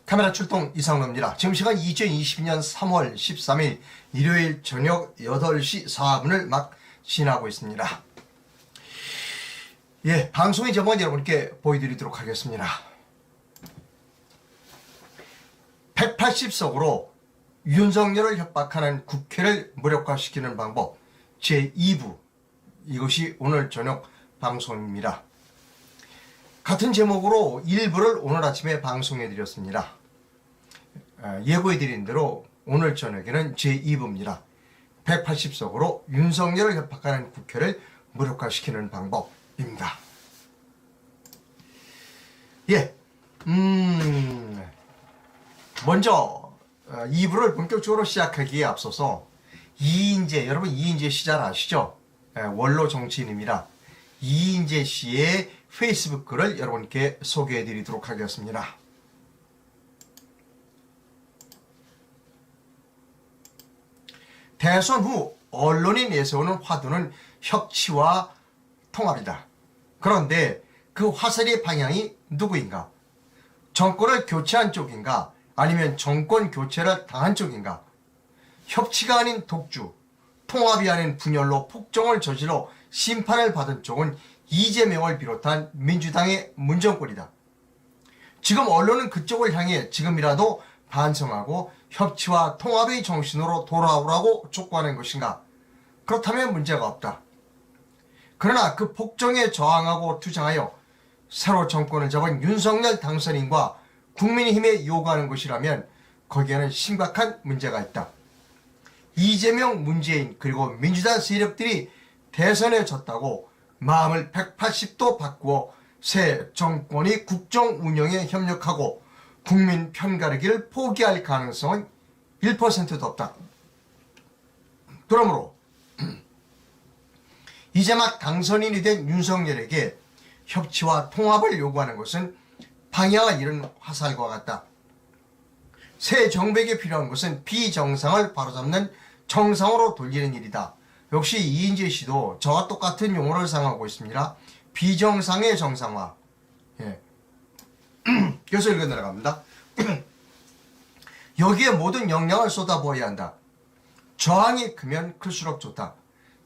카메라 출동 이상로입니다. 지금 시간 2022년 3월 13일 일요일 저녁 8시 4분을 막 지나고 있습니다. 예, 방송의 제목은 여러분께 보여드리도록 하겠습니다. 180석으로 윤석열을 협박하는 국회를 무력화시키는 방법 제2부, 이것이 오늘 저녁 방송입니다. 같은 제목으로 일부를 오늘 아침에 방송해드렸습니다. 예고해드린 대로 오늘 저녁에는 제2부입니다. 180석으로 윤석열을 협박하는 국회를 무력화시키는 방법입니다. 예, 먼저 2부를 본격적으로 시작하기에 앞서서 이인재, 여러분 이인재 씨 잘 아시죠? 원로 정치인입니다. 이인재 씨의 페이스북 글을 여러분께 소개해 드리도록 하겠습니다. 대선 후 언론이 내세우는 화두는 협치와 통합이다. 그런데 그 화살의 방향이 누구인가? 정권을 교체한 쪽인가? 아니면 정권 교체를 당한 쪽인가? 협치가 아닌 독주, 통합이 아닌 분열로 폭정을 저질러 심판을 받은 쪽은 이재명을 비롯한 민주당의 문정권이다. 지금 언론은 그쪽을 향해 지금이라도 반성하고 협치와 통합의 정신으로 돌아오라고 촉구하는 것인가? 그렇다면 문제가 없다. 그러나 그 폭정에 저항하고 투쟁하여 새로 정권을 잡은 윤석열 당선인과 국민의힘에 요구하는 것이라면 거기에는 심각한 문제가 있다. 이재명, 문재인 그리고 민주당 세력들이 대선에 졌다고 마음을 180도 바꾸어 새 정권이 국정 운영에 협력하고 국민 편가르기를 포기할 가능성은 1%도 없다. 그러므로 이제 막 당선인이 된 윤석열에게 협치와 통합을 요구하는 것은 방향을 잃은 화살과 같다. 새 정백에 필요한 것은 비정상을 바로잡는 정상으로 돌리는 일이다. 역시 이인재 씨도 저와 똑같은 용어를 사용하고 있습니다. 비정상의 정상화. 예. 계속 읽어 내려갑니다. 여기에 모든 역량을 쏟아부어야 한다. 저항이 크면 클수록 좋다.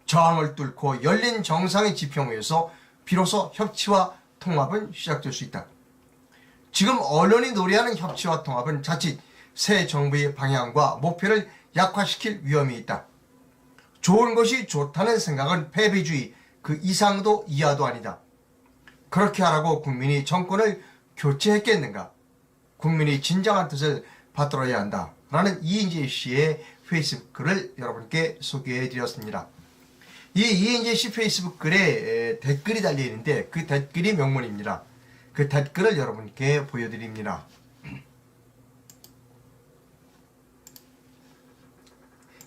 저항을 뚫고 열린 정상의 지평에서 비로소 협치와 통합은 시작될 수 있다. 지금 언론이 노래하는 협치와 통합은 자칫 새 정부의 방향과 목표를 약화시킬 위험이 있다. 좋은 것이 좋다는 생각은 패배주의 그 이상도 이하도 아니다. 그렇게 하라고 국민이 정권을 교체했겠는가? 국민이 진정한 뜻을 받들어야 한다. 라는 이인재 씨의 페이스북 글을 여러분께 소개해 드렸습니다. 이 이인재 씨 페이스북 글에 댓글이 달려 있는데 그 댓글이 명문입니다. 그 댓글을 여러분께 보여드립니다.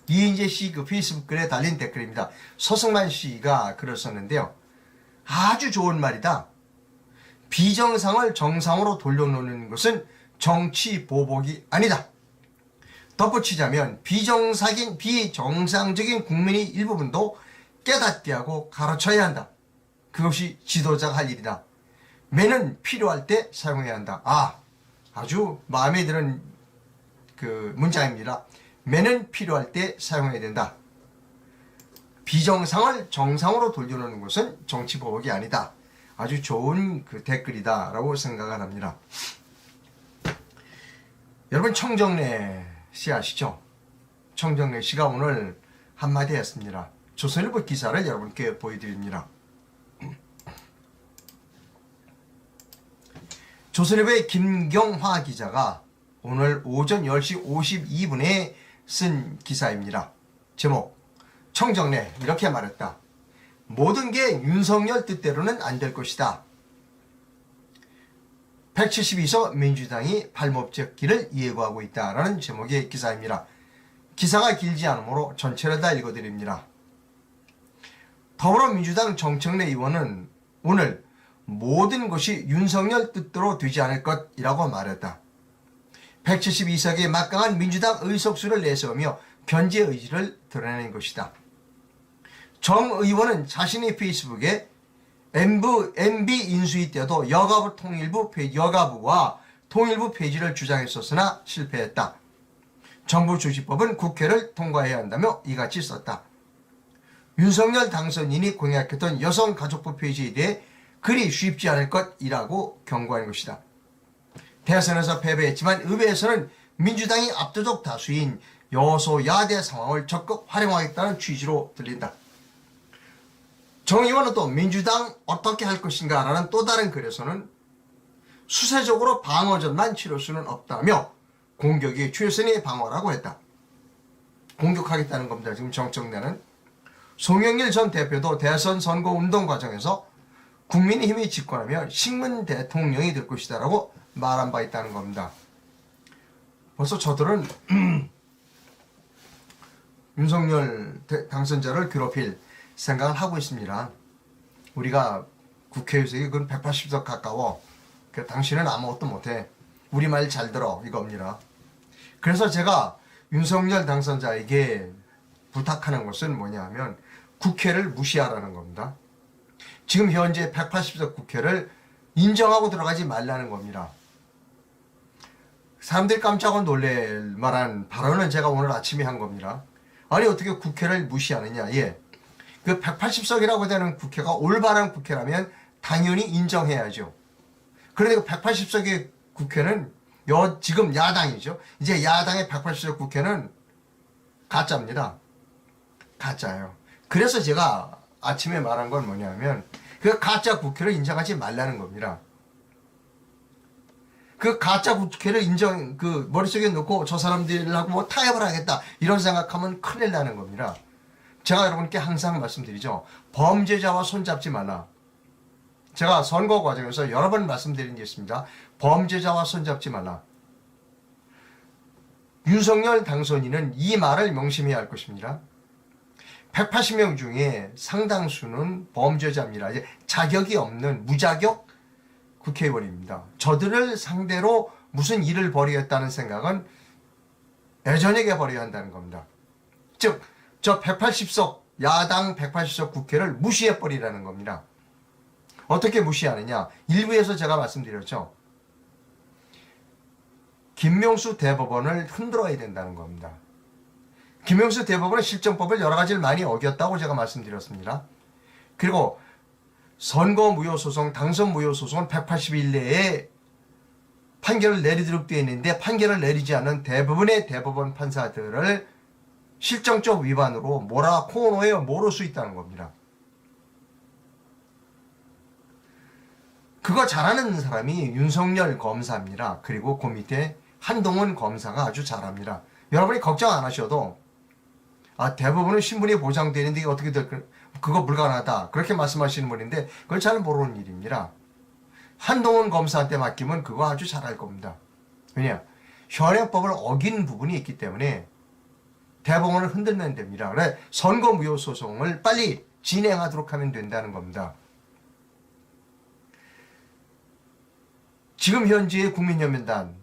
이인재 씨 그 페이스북 글에 달린 댓글입니다. 서승만 씨가 글을 썼는데요. 아주 좋은 말이다. 비정상을 정상으로 돌려놓는 것은 정치 보복이 아니다. 덧붙이자면 비정상적인 국민의 일부분도 깨닫게 하고 가르쳐야 한다. 그것이 지도자가 할 일이다. 매는 필요할 때 사용해야 한다. 아주 마음에 드는 그 문장입니다. 매는 필요할 때 사용해야 된다. 비정상을 정상으로 돌려놓는 것은 정치보복이 아니다. 아주 좋은 그 댓글이다 라고 생각을 합니다. 여러분 청정래 씨 아시죠? 청정래 씨가 오늘 한마디 했습니다. 조선일보 기사를 여러분께 보여드립니다. 조선일보의 김경화 기자가 오늘 오전 10시 52분에 쓴 기사입니다. 제목, 청정래 이렇게 말했다. 모든 게 윤석열 뜻대로는 안 될 것이다. 172석 민주당이 발목 잡기를 예고하고 있다라는 제목의 기사입니다. 기사가 길지 않으므로 전체를 다 읽어드립니다. 더불어민주당 정청래 의원은 오늘 모든 것이 윤석열 뜻대로 되지 않을 것이라고 말했다. 172석의 막강한 민주당 의석수를 내세우며 견제 의지를 드러내는 것이다. 정 의원은 자신의 페이스북에 MB 인수위 때도 여가부 통일부 여가부와 통일부 폐지를 주장했었으나 실패했다. 정부주지법은 국회를 통과해야 한다며 이같이 썼다. 윤석열 당선인이 공약했던 여성가족부 폐지에 대해 그리 쉽지 않을 것이라고 경고한 것이다. 대선에서 패배했지만 의회에서는 민주당이 압도적 다수인 여소야대 상황을 적극 활용하겠다는 취지로 들린다. 정 의원은 또 민주당 어떻게 할 것인가 라는 또 다른 글에서는 수세적으로 방어전만 치를 수는 없다며 공격이 최선의 방어라고 했다. 공격하겠다는 겁니다. 지금 정청래는. 송영길 전 대표도 대선 선거 운동 과정에서 국민의힘이 집권하면 식문 대통령이 될 것이다 라고 말한 바 있다는 겁니다. 벌써 저들은 윤석열 당선자를 괴롭힐 생각을 하고 있습니다. 우리가 국회의석이 그건 180석 가까워. 당신은 아무것도 못해. 우리 말 잘 들어. 이겁니다. 그래서 제가 윤석열 당선자에게 부탁하는 것은 뭐냐면 국회를 무시하라는 겁니다. 지금 현재 180석 국회를 인정하고 들어가지 말라는 겁니다. 사람들이 깜짝 놀랄 만한 발언은 제가 오늘 아침에 한 겁니다. 아니 어떻게 국회를 무시하느냐. 예. 그 180석이라고 되는 국회가 올바른 국회라면 당연히 인정해야죠. 그런데 그 180석의 국회는 지금 야당이죠. 이제 야당의 180석 국회는 가짜입니다. 가짜예요. 그래서 제가 아침에 말한 건 뭐냐면 그 가짜 국회를 인정하지 말라는 겁니다. 그 가짜 국회를 머릿속에 넣고 저 사람들하고 뭐 타협을 하겠다 이런 생각하면 큰일 나는 겁니다. 제가 여러분께 항상 말씀드리죠. 범죄자와 손잡지 말라. 제가 선거 과정에서 여러 번 말씀드린 게 있습니다. 범죄자와 손잡지 말라. 윤석열 당선인은 이 말을 명심해야 할 것입니다. 180명 중에 상당수는 범죄자입니다. 이제 자격이 없는 무자격 국회의원입니다. 저들을 상대로 무슨 일을 벌이겠다는 생각은 예전에게 벌여야 한다는 겁니다. 즉, 저 180석, 야당 180석 국회를 무시해버리라는 겁니다. 어떻게 무시하느냐? 일부에서 제가 말씀드렸죠. 김명수 대법원을 흔들어야 된다는 겁니다. 김명수 대법원은 실정법을 여러 가지를 많이 어겼다고 제가 말씀드렸습니다. 그리고 선거무효소송, 당선무효소송은 180일 내에 판결을 내리도록 되어 있는데 판결을 내리지 않은 대부분의 대법원 판사들을 실정적 위반으로 코너에 몰을 수 있다는 겁니다. 그거 잘하는 사람이 윤석열 검사입니다. 그리고 그 밑에 한동훈 검사가 아주 잘합니다. 여러분이 걱정 안 하셔도 대부분은 신분이 보장되는데 이게 어떻게 그거 불가능하다. 그렇게 말씀하시는 분인데 그걸 잘 모르는 일입니다. 한동훈 검사한테 맡기면 그거 아주 잘할 겁니다. 왜냐? 현행법을 어긴 부분이 있기 때문에 대법원을 흔들면 됩니다. 그래 선거무효소송을 빨리 진행하도록 하면 된다는 겁니다. 지금 현재의 국민연맹단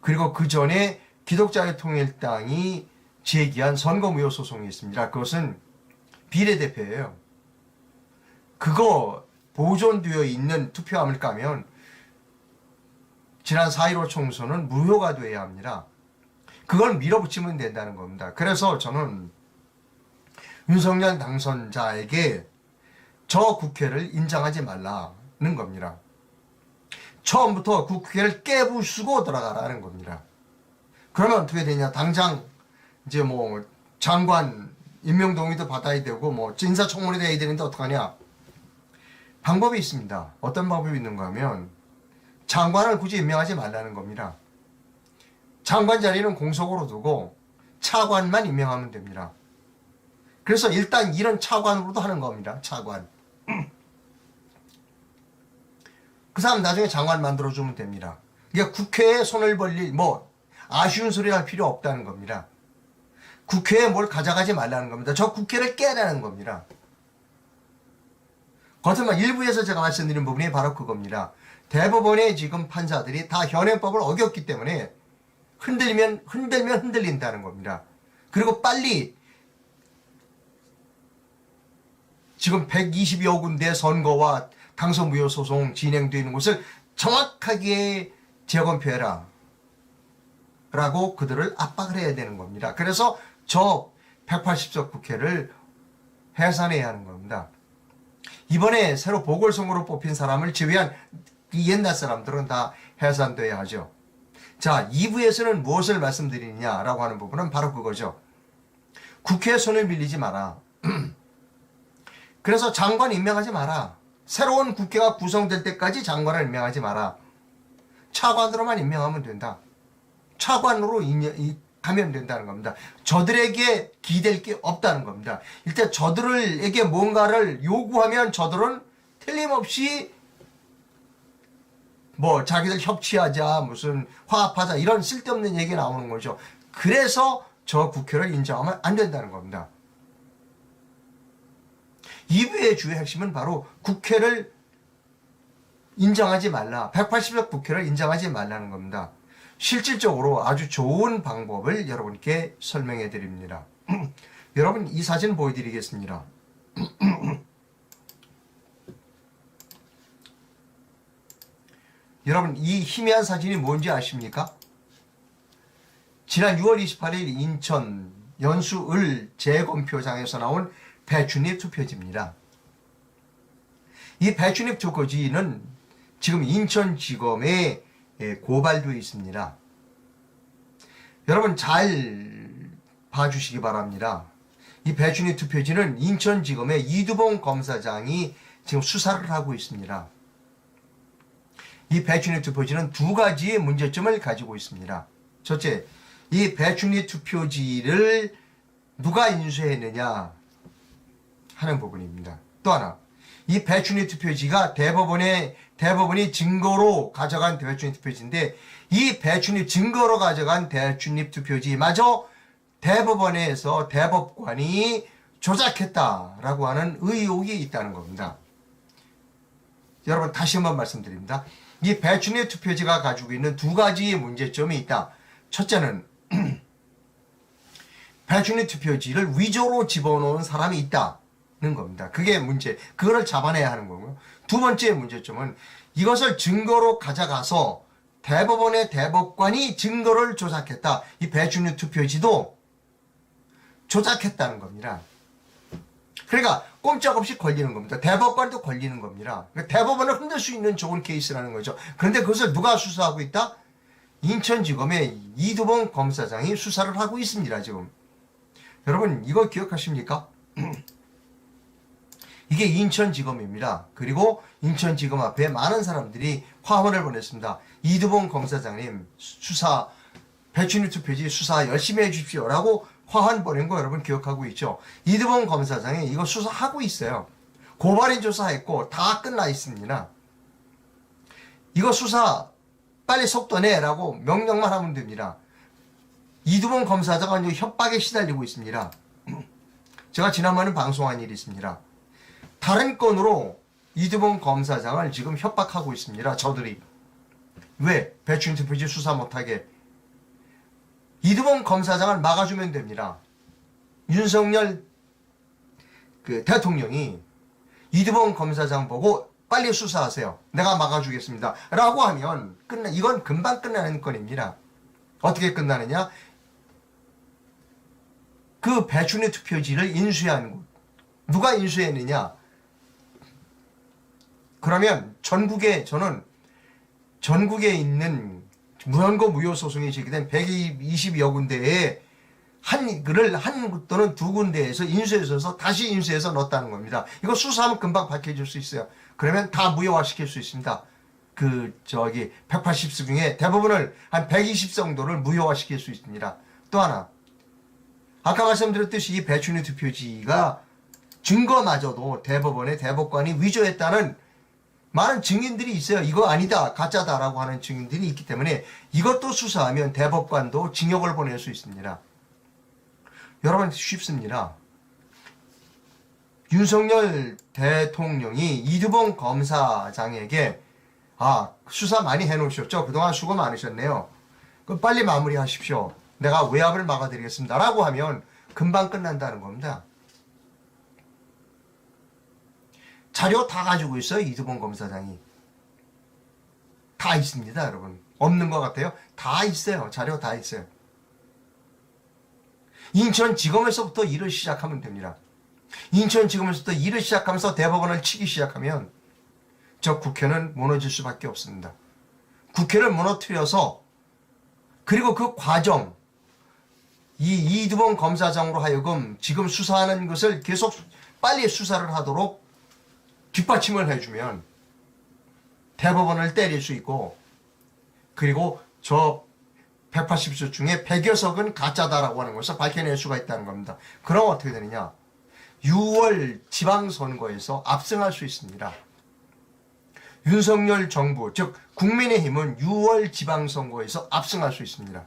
그리고 그 전에 기독자의 통일당이 제기한 선거무효소송이 있습니다. 그것은 비례대표예요. 그거 보존되어 있는 투표함을 까면 지난 4.15 총선은 무효가 돼야 합니다. 그걸 밀어붙이면 된다는 겁니다. 그래서 저는 윤석열 당선자에게 저 국회를 인정하지 말라는 겁니다. 처음부터 국회를 깨부수고 들어가라는 겁니다. 그러면 어떻게 되냐? 당장 이제 뭐 장관 임명동의도 받아야 되고 뭐 인사청문회도 해야 되는데 어떡하냐? 방법이 있습니다. 어떤 방법이 있는가 하면 장관을 굳이 임명하지 말라는 겁니다. 장관 자리는 공석으로 두고 차관만 임명하면 됩니다. 그래서 일단 이런 차관으로도 하는 겁니다. 차관. 그 사람 나중에 장관 만들어주면 됩니다. 그러니까 국회에 손을 벌릴 아쉬운 소리 할 필요 없다는 겁니다. 국회에 뭘 가져가지 말라는 겁니다. 저 국회를 깨라는 겁니다. 거듭만 일부에서 제가 말씀드린 부분이 바로 그겁니다. 대법원의 지금 판사들이 다 현행법을 어겼기 때문에 흔들면 흔들린다는 겁니다. 그리고 빨리 지금 120여 군데 선거와 당선무효 소송 진행되는 곳을 정확하게 재검표해라 라고 그들을 압박을 해야 되는 겁니다. 그래서 저 180석 국회를 해산해야 하는 겁니다. 이번에 새로 보궐선거로 뽑힌 사람을 제외한 이 옛날 사람들은 다 해산돼야 하죠. 자, 2부에서는 무엇을 말씀드리느냐라고 하는 부분은 바로 그거죠. 국회에 손을 밀리지 마라. 그래서 장관 임명하지 마라. 새로운 국회가 구성될 때까지 장관을 임명하지 마라. 차관으로만 임명하면 된다. 차관으로 가면 된다는 겁니다. 저들에게 기댈 게 없다는 겁니다. 일단 저들에게 뭔가를 요구하면 저들은 틀림없이 뭐 자기들 협치하자, 무슨 화합하자 이런 쓸데없는 얘기 나오는 거죠. 그래서 저 국회를 인정하면 안 된다는 겁니다. 2부의 주요 핵심은 바로 국회를 인정하지 말라. 180석 국회를 인정하지 말라는 겁니다. 실질적으로 아주 좋은 방법을 여러분께 설명해 드립니다. 여러분 이 사진 보여드리겠습니다. 여러분 이 희미한 사진이 뭔지 아십니까? 지난 6월 28일 인천 연수을 재검표장에서 나온 배춧잎 투표지입니다. 이 배춧잎 투표지는 지금 인천지검에 고발되어 있습니다. 여러분 잘 봐주시기 바랍니다. 이 배춧잎 투표지는 인천지검의 이두봉 검사장이 지금 수사를 하고 있습니다. 이 배춧잎 투표지는 두 가지의 문제점을 가지고 있습니다. 첫째, 이 배춧잎 투표지를 누가 인수했느냐 하는 부분입니다. 또 하나, 이 배춧잎 투표지가 대법원이 증거로 가져간 배춧잎 투표지인데 이 배춧잎 증거로 가져간 배춧잎 투표지마저 대법원에서 대법관이 조작했다라고 하는 의혹이 있다는 겁니다. 여러분 다시 한번 말씀드립니다. 이 배춧잎 투표지가 가지고 있는 두 가지의 문제점이 있다. 첫째는 배춧잎 투표지를 위조로 집어넣은 사람이 있다는 겁니다. 그게 문제. 그거를 잡아내야 하는 거고요. 두 번째 문제점은 이것을 증거로 가져가서 대법원의 대법관이 증거를 조작했다. 이 배춧잎 투표지도 조작했다는 겁니다. 그러니까 꼼짝없이 걸리는 겁니다. 대법관도 걸리는 겁니다. 그러니까 대법원을 흔들 수 있는 좋은 케이스라는 거죠. 그런데 그것을 누가 수사하고 있다? 인천지검의 이두봉 검사장이 수사를 하고 있습니다. 지금 여러분 이거 기억하십니까? 이게 인천지검입니다. 그리고 인천지검 앞에 많은 사람들이 화원을 보냈습니다. 이두봉 검사장님 수사 배춧잎 투표지 수사 열심히 해주십시오 라고 화환 보낸 거 여러분 기억하고 있죠? 이두봉 검사장이 이거 수사하고 있어요. 고발인 조사했고 다 끝나 있습니다. 이거 수사 빨리 속도 내라고 명령만 하면 됩니다. 이두봉 검사장은 협박에 시달리고 있습니다. 제가 지난번에 방송한 일이 있습니다. 다른 건으로 이두봉 검사장을 지금 협박하고 있습니다. 저들이. 왜? 배춧잎 투표지 수사 못하게. 이두봉 검사장을 막아주면 됩니다. 윤석열 대통령이 이두봉 검사장 보고 빨리 수사하세요. 내가 막아주겠습니다. 라고 하면 이건 금방 끝나는 건입니다. 어떻게 끝나느냐? 그 배춧잎 투표지를 인수한 곳. 누가 인수했느냐? 그러면 저는 전국에 있는 무현고 무효소송이 제기된 120여 군데에 한 또는 두 군데에서 인수해서 다시 인수해서 넣었다는 겁니다. 이거 수사하면 금방 밝혀질 수 있어요. 그러면 다 무효화시킬 수 있습니다. 180석 중에 대부분을 한 120 정도를 무효화시킬 수 있습니다. 또 하나, 아까 말씀드렸듯이 이 배춧잎 투표지가 증거마저도 대법원의 대법관이 위조했다는 많은 증인들이 있어요. 이거 아니다, 가짜다라고 하는 증인들이 있기 때문에 이것도 수사하면 대법관도 징역을 보낼 수 있습니다. 여러분 쉽습니다. 윤석열 대통령이 이두봉 검사장에게 수사 많이 해놓으셨죠? 그동안 수고 많으셨네요. 그럼 빨리 마무리하십시오. 내가 외압을 막아드리겠습니다. 라고 하면 금방 끝난다는 겁니다. 자료 다 가지고 있어요. 이두봉 검사장이. 다 있습니다. 여러분. 없는 것 같아요? 다 있어요. 자료 다 있어요. 인천지검에서부터 일을 시작하면 됩니다. 인천지검에서부터 일을 시작하면서 대법원을 치기 시작하면 저 국회는 무너질 수밖에 없습니다. 국회를 무너뜨려서 그리고 그 과정 이 이두번 검사장으로 하여금 지금 수사하는 것을 계속 빨리 수사를 하도록 뒷받침을 해주면 대법원을 때릴 수 있고 그리고 저 180석 중에 100여 석은 가짜다라고 하는 것을 밝혀낼 수가 있다는 겁니다. 그럼 어떻게 되느냐? 6월 지방선거에서 압승할 수 있습니다. 윤석열 정부, 즉 국민의힘은 6월 지방선거에서 압승할 수 있습니다.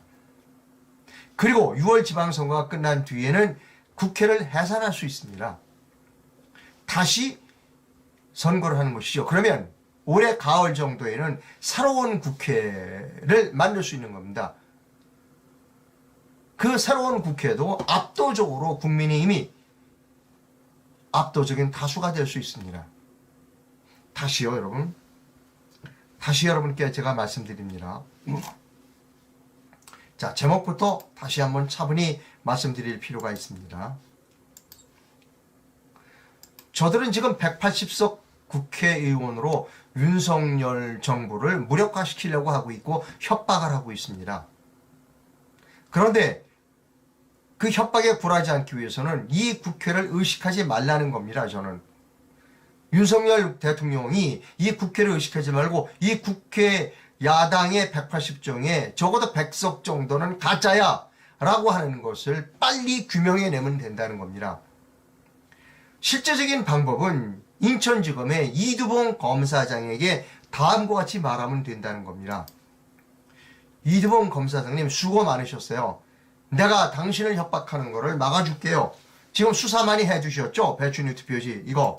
그리고 6월 지방선거가 끝난 뒤에는 국회를 해산할 수 있습니다. 다시 선거를 하는 것이죠. 그러면 올해 가을 정도에는 새로운 국회를 만들 수 있는 겁니다. 그 새로운 국회도 압도적으로 국민의힘이 압도적인 다수가 될 수 있습니다. 다시요, 여러분. 다시 여러분께 제가 말씀드립니다. 자, 제목부터 다시 한번 차분히 말씀드릴 필요가 있습니다. 저들은 지금 180석 국회의원으로 윤석열 정부를 무력화시키려고 하고 있고 협박을 하고 있습니다. 그런데 그 협박에 굴하지 않기 위해서는 이 국회를 의식하지 말라는 겁니다. 저는 윤석열 대통령이 이 국회를 의식하지 말고 이 국회 야당의 180정에 적어도 100석 정도는 가짜야 라고 하는 것을 빨리 규명해내면 된다는 겁니다. 실제적인 방법은 인천지검의 이두봉 검사장에게 다음과 같이 말하면 된다는 겁니다. 이두봉 검사장님 수고 많으셨어요. 내가 당신을 협박하는 거를 막아줄게요. 지금 수사 많이 해주셨죠? 배추뉴 투표지 이거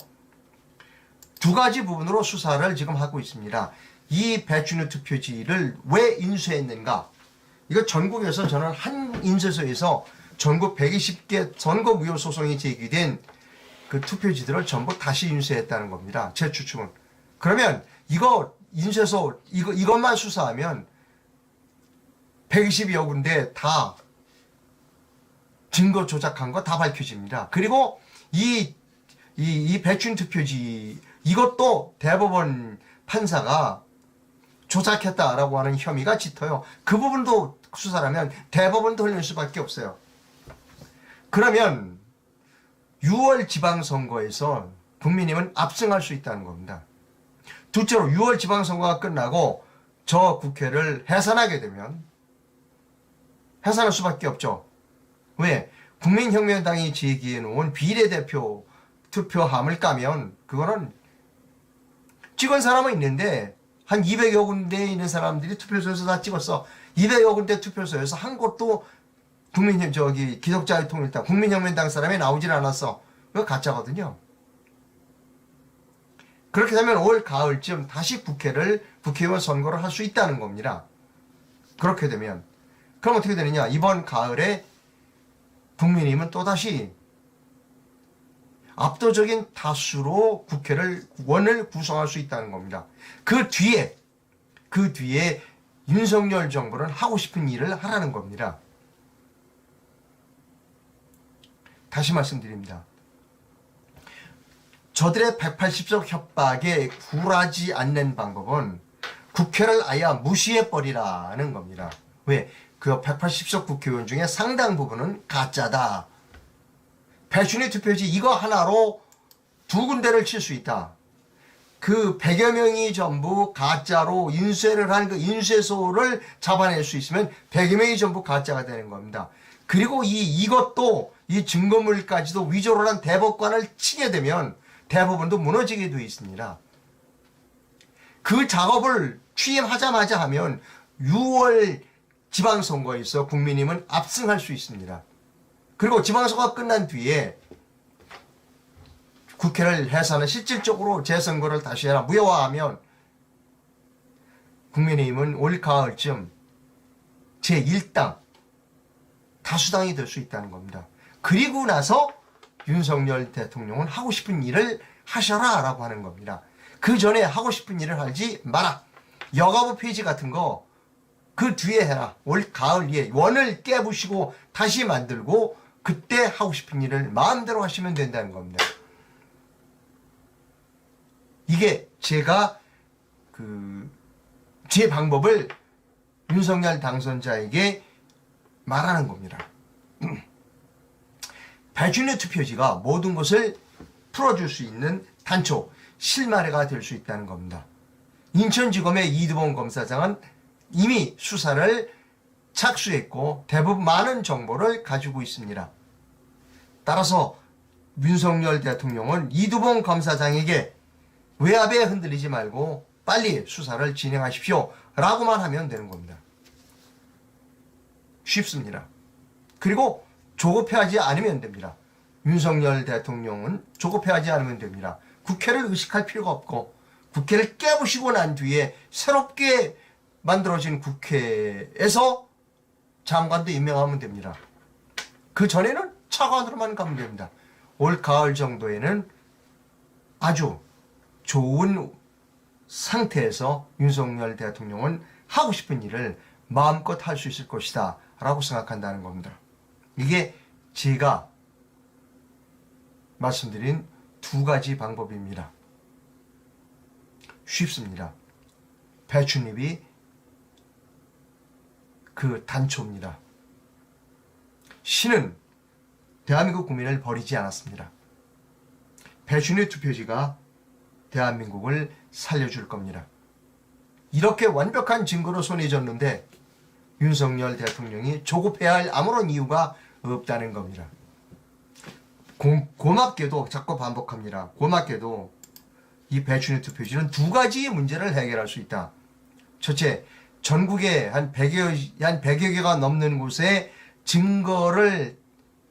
두 가지 부분으로 수사를 지금 하고 있습니다. 이 배추뉴 투표지를 왜 인수했는가? 이거 전국에서 저는 한 인쇄소에서 전국 120개 선거 무효 소송이 제기된 그 투표지들을 전부 다시 인수했다는 겁니다. 제 추측은. 그러면 이거 인쇄소 이것만 수사하면 120여 군데 다 증거 조작한 거 다 밝혀집니다. 그리고 이 배춘 투표지 이것도 대법원 판사가 조작했다라고 하는 혐의가 짙어요. 그 부분도 수사라면 대법원도 흘릴 수밖에 없어요. 그러면 6월 지방선거에서 국민의힘은 압승할 수 있다는 겁니다. 둘째로 6월 지방선거가 끝나고 저 국회를 해산하게 되면 해산할 수밖에 없죠. 왜? 국민혁명당이 제기해놓은 비례대표 투표함을 까면 그거는 찍은 사람은 있는데 한 200여 군데에 있는 사람들이 투표소에서 다 찍었어. 200여 군데 투표소에서 한 곳도 기독자의 통일당, 국민혁명당 사람이 나오질 않았어. 그거 가짜거든요. 그렇게 되면 올 가을쯤 다시 국회의원 선거를 할 수 있다는 겁니다. 그렇게 되면. 그럼 어떻게 되느냐. 이번 가을에 국민의힘은 또다시 압도적인 다수로 원을 구성할 수 있다는 겁니다. 그 뒤에 윤석열 정부는 하고 싶은 일을 하라는 겁니다. 다시 말씀드립니다. 저들의 180석 협박에 굴하지 않는 방법은 국회를 아예 무시해버리라는 겁니다. 왜? 그 180석 국회의원 중에 상당 부분은 가짜다. 배춘의 투표지 이거 하나로 두 군데를 칠 수 있다. 그 100여 명이 전부 가짜로 인쇄를 한 그 인쇄소를 잡아낼 수 있으면 100여 명이 전부 가짜가 되는 겁니다. 그리고 이것도 이 증거물까지도 위조를 한 대법관을 치게 되면 대법원도 무너지게 되어 있습니다. 그 작업을 취임하자마자 하면 6월 지방선거에서 국민의힘은 압승할 수 있습니다. 그리고 지방선거가 끝난 뒤에 국회를 해산해 실질적으로 재선거를 다시 해라 무효화하면 국민의힘은 올 가을쯤 제1당 다수당이 될 수 있다는 겁니다. 그리고 나서 윤석열 대통령은 하고 싶은 일을 하셔라 라고 하는 겁니다. 그 전에 하고 싶은 일을 하지 마라. 여가부 폐지 같은 거 그 뒤에 해라. 올 가을에 원을 깨부시고 다시 만들고 그때 하고 싶은 일을 마음대로 하시면 된다는 겁니다. 이게 제가 제 방법을 윤석열 당선자에게 말하는 겁니다. 배준의 투표지가 모든 것을 풀어줄 수 있는 단초, 실마리가 될 수 있다는 겁니다. 인천지검의 이두봉 검사장은 이미 수사를 착수했고 대부분 많은 정보를 가지고 있습니다. 따라서 윤석열 대통령은 이두봉 검사장에게 외압에 흔들리지 말고 빨리 수사를 진행하십시오 라고만 하면 되는 겁니다. 쉽습니다. 그리고 조급해하지 않으면 됩니다. 윤석열 대통령은 조급해하지 않으면 됩니다. 국회를 의식할 필요가 없고 국회를 깨부시고 난 뒤에 새롭게 만들어진 국회에서 장관도 임명하면 됩니다. 그 전에는 차관으로만 가면 됩니다. 올 가을 정도에는 아주 좋은 상태에서 윤석열 대통령은 하고 싶은 일을 마음껏 할 수 있을 것이다 라고 생각한다는 겁니다. 이게 제가 말씀드린 두 가지 방법입니다. 쉽습니다. 배춧잎이 그 단초입니다. 신은 대한민국 국민을 버리지 않았습니다. 배춧잎 투표지가 대한민국을 살려줄 겁니다. 이렇게 완벽한 증거로 손에 졌는데 윤석열 대통령이 조급해야 할 아무런 이유가 없다는 겁니다. 고맙게도 자꾸 반복합니다. 고맙게도 이 배춧잎 투표지는 두 가지 문제를 해결할 수 있다. 첫째, 전국에 한 100여 개가 넘는 곳에 증거를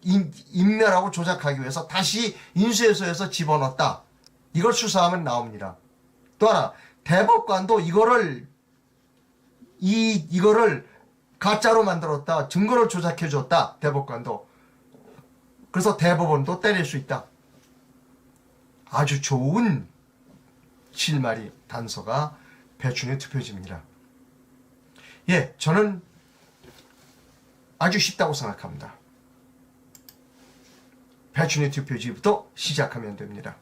인멸하고 조작하기 위해서 다시 인수해서에서 집어넣었다. 이걸 수사하면 나옵니다. 또 하나, 대법관도 이거를 가짜로 만들었다. 증거를 조작해줬다. 대법관도. 그래서 대법원도 때릴 수 있다. 아주 좋은 실마리 단서가 배춧잎 투표지입니다. 예, 저는 아주 쉽다고 생각합니다. 배춧잎 투표지부터 시작하면 됩니다.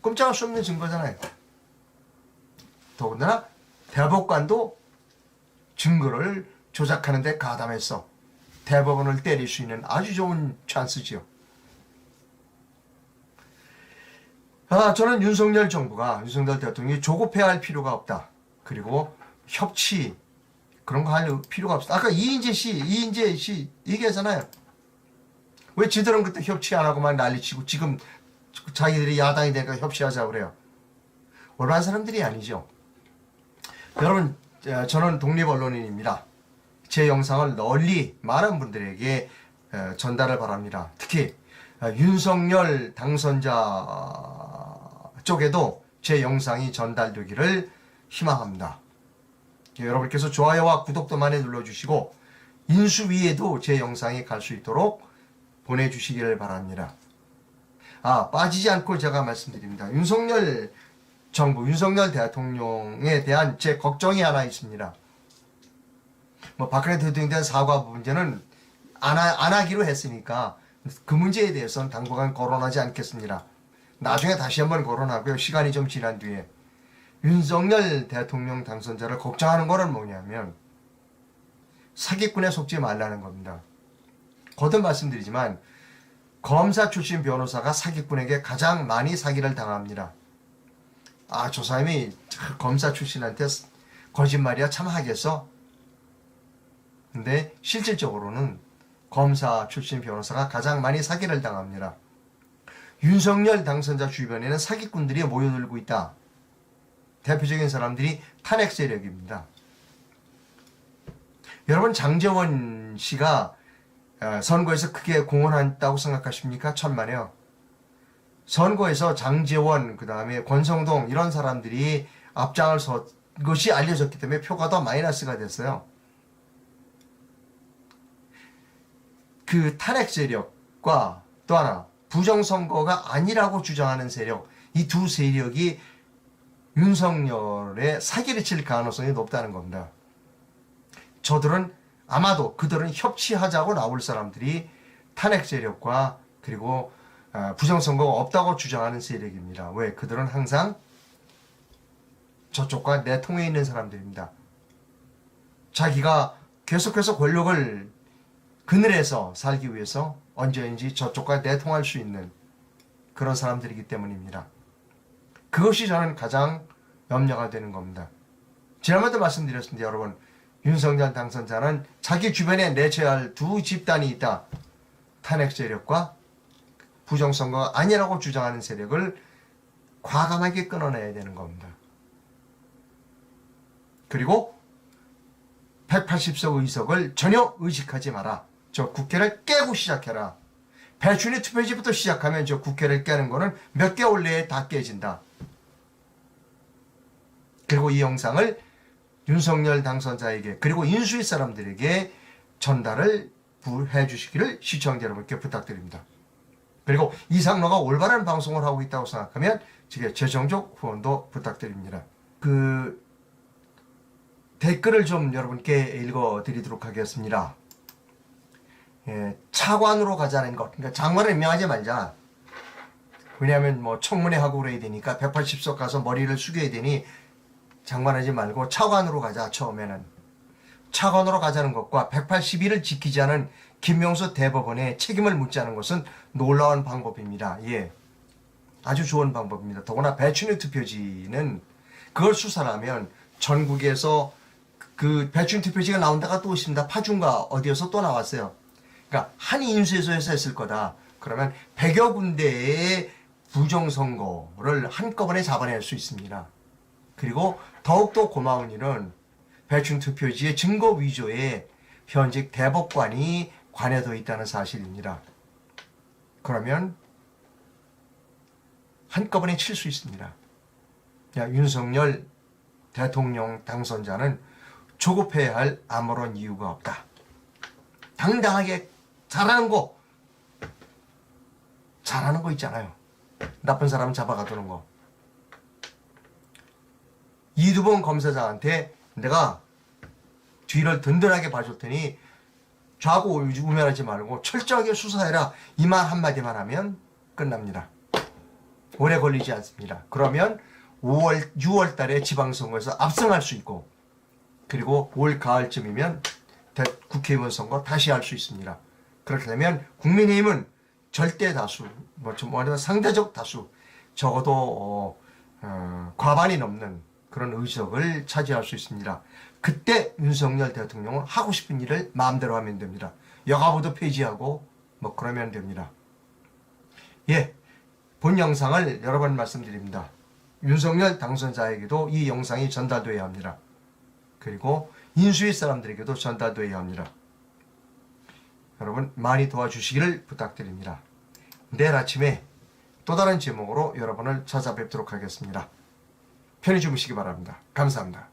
꼼짝할 수 없는 증거잖아요. 더군다나 대법관도 증거를 조작하는 데 가담해서 대법원을 때릴 수 있는 아주 좋은 찬스지요. 저는 윤석열 대통령이 조급해야 할 필요가 없다. 그리고 협치 그런 거 할 필요가 없다. 아까 이인재 씨 얘기하잖아요. 왜 지들은 그때 협치 안 하고만 난리치고 지금 자기들이 야당이 되니까 협치하자고 그래요. 올바른 사람들이 아니죠. 여러분, 저는 독립언론인입니다. 제 영상을 널리 많은 분들에게 전달을 바랍니다. 특히 윤석열 당선자 쪽에도 제 영상이 전달되기를 희망합니다. 여러분께서 좋아요와 구독도 많이 눌러주시고 인수위에도 제 영상이 갈 수 있도록 보내주시기를 바랍니다. 빠지지 않고 제가 말씀드립니다. 윤석열 대통령에 대한 제 걱정이 하나 있습니다. 박근혜 대통령에 대한 사과 문제는 안 하기로 했으니까 그 문제에 대해서는 당분간 거론하지 않겠습니다. 나중에 다시 한번 거론하고요. 시간이 좀 지난 뒤에. 윤석열 대통령 당선자를 걱정하는 거는 뭐냐면 사기꾼에 속지 말라는 겁니다. 거듭 말씀드리지만 검사 출신 변호사가 사기꾼에게 가장 많이 사기를 당합니다. 저 사람이 검사 출신한테 거짓말이야 참 하겠어? 근데 실질적으로는 검사 출신 변호사가 가장 많이 사기를 당합니다. 윤석열 당선자 주변에는 사기꾼들이 모여들고 있다. 대표적인 사람들이 탄핵 세력입니다. 여러분, 장제원 씨가 선거에서 크게 공헌했다고 생각하십니까? 천만에요. 선거에서 장제원, 그 다음에 권성동 이런 사람들이 앞장을 선 것이 알려졌기 때문에 표가 더 마이너스가 됐어요. 그 탄핵 세력과 또 하나 부정선거가 아니라고 주장하는 세력, 이 두 세력이 윤석열의 사기를 칠 가능성이 높다는 겁니다. 저들은 아마도 그들은 협치하자고 나올 사람들이 탄핵 세력과 그리고 부정선거가 없다고 주장하는 세력입니다. 왜? 그들은 항상 저쪽과 내통해 있는 사람들입니다. 자기가 계속해서 권력을 그늘에서 살기 위해서 언제든지 저쪽과 내통할 수 있는 그런 사람들이기 때문입니다. 그것이 저는 가장 염려가 되는 겁니다. 지난번에도 말씀드렸습니다. 여러분, 윤석열 당선자는 자기 주변에 내쳐야 할 두 집단이 있다. 탄핵 세력과 부정선거가 아니라고 주장하는 세력을 과감하게 끊어내야 되는 겁니다. 그리고 180석 의석을 전혀 의식하지 마라. 저 국회를 깨고 시작해라. 배춘희 투표지부터 시작하면 저 국회를 깨는 거는 몇 개월 내에 다 깨진다. 그리고 이 영상을 윤석열 당선자에게 그리고 인수위 사람들에게 전달을 해주시기를 시청자 여러분께 부탁드립니다. 그리고 이상로가 올바른 방송을 하고 있다고 생각하면 제게 재정적 후원도 부탁드립니다. 댓글을 좀 여러분께 읽어드리도록 하겠습니다. 차관으로 가자는 것. 그러니까 장관을 임명하지 말자. 왜냐하면 뭐 청문회 하고 그래야 되니까 180석 가서 머리를 숙여야 되니 장관하지 말고 차관으로 가자. 처음에는 차관으로 가자는 것과 180일을 지키지 않은 김명수 대법원에 책임을 묻지 않은 것은 놀라운 방법입니다. 예, 아주 좋은 방법입니다. 더구나 배춘희 투표지는 그걸 수사하면 전국에서 그 배춘희 투표지가 나온 데가 또 있습니다. 파주인가 어디에서 또 나왔어요. 그러니까 한 인수에서 했을 거다. 그러면 100여 군데의 부정선거를 한꺼번에 잡아낼 수 있습니다. 그리고 더욱더 고마운 일은 배춘희 투표지의 증거 위조에 현직 대법관이 관여되어 있다는 사실입니다. 그러면 한꺼번에 칠 수 있습니다. 윤석열 대통령 당선자는 조급해야 할 아무런 이유가 없다. 당당하게 잘하는 거 있잖아요. 나쁜 사람 잡아가두는 거. 이두봉 검사장한테 내가 뒤를 든든하게 봐줬더니 좌고 우면하지 말고 철저하게 수사해라. 이 말 한마디만 하면 끝납니다. 오래 걸리지 않습니다. 그러면 6월 달에 지방선거에서 압승할 수 있고 그리고 올 가을쯤이면 국회의원 선거 다시 할 수 있습니다. 그렇게 되면 국민의힘은 절대 다수, 상대적 다수, 적어도 과반이 넘는 그런 의석을 차지할 수 있습니다. 그때 윤석열 대통령은 하고 싶은 일을 마음대로 하면 됩니다. 여가부도 폐지하고 그러면 됩니다. 예, 본 영상을 여러 번 말씀드립니다. 윤석열 당선자에게도 이 영상이 전달되어야 합니다. 그리고 인수위 사람들에게도 전달되어야 합니다. 여러분 많이 도와주시기를 부탁드립니다. 내일 아침에 또 다른 제목으로 여러분을 찾아뵙도록 하겠습니다. 편히 주무시기 바랍니다. 감사합니다.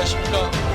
안녕하십니까.